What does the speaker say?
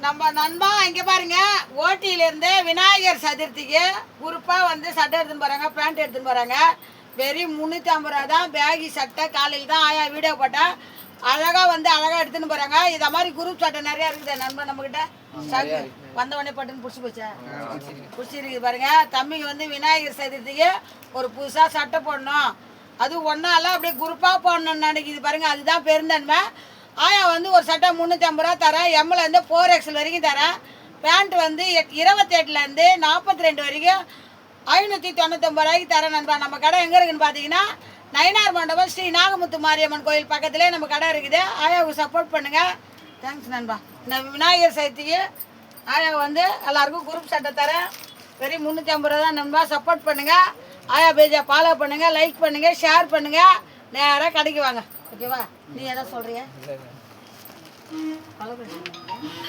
நம்ம நண்பா இங்கே பாருங்க, ஓட்டியிலேருந்து விநாயகர் சதுர்த்திக்கு குரூப்பாக வந்து சட்டை எடுத்துன்னு போகிறாங்க, பேண்ட் எடுத்துன்னு போகிறாங்க. வெறும் 350 ரூபா தான். பேகி சட்டை காலையில் தான் ஆயா வீடியோ போட்டால் அழகாக வந்து அழகாக எடுத்துன்னு போகிறாங்க. இதை மாதிரி குரூப் சட்டை நிறையா இருக்குது நண்பன் நம்மக்கிட்ட. வந்தவொடனே பட்டுன்னு பிடிச்சி போச்சா? பிடிச்சிருக்கு பாருங்க. தம்பிக்கு வந்து விநாயகர் சதுர்த்திக்கு ஒரு புதுசாக சட்டை போடணும், அது ஒன்றால அப்படியே குரூப்பாக போடணும்னு நினைக்கிது பாருங்க. அதுதான் பெருந்தன்மை. ஆயா வந்து ஒரு சட்டை 350 ரூபா தரேன், எம்லேருந்து 4XL வரைக்கும் தரேன். பேண்ட் வந்து 28லேருந்து 42 வரைக்கும் 599 ரூபாய்க்கு தரேன் நண்பா. நம்ம கடை எங்கே இருக்குன்னு பார்த்தீங்கன்னா நயினார் மண்டபம் ஸ்ரீ நாகமுத்து மாரியம்மன் கோயில் பக்கத்துலேயே நம்ம கடை இருக்குது. ஆயாவுக்கு சப்போர்ட் பண்ணுங்கள். தேங்க்ஸ் நண்பா. இந்த விநாயகர் சதுர்த்திக்கு ஆயா வந்து எல்லாருக்கும் குரூப் சட்டை தரேன். வெறும் 350 ரூபா தான் நண்பா. சப்போர்ட் பண்ணுங்கள். ஆயா பேஜை ஃபாலோ பண்ணுங்கள், லைக் பண்ணுங்கள், ஷேர் பண்ணுங்கள். நேராக கடைக்கு வாங்க. ஓகேவா? நீ எதாவது சொல்கிறியா?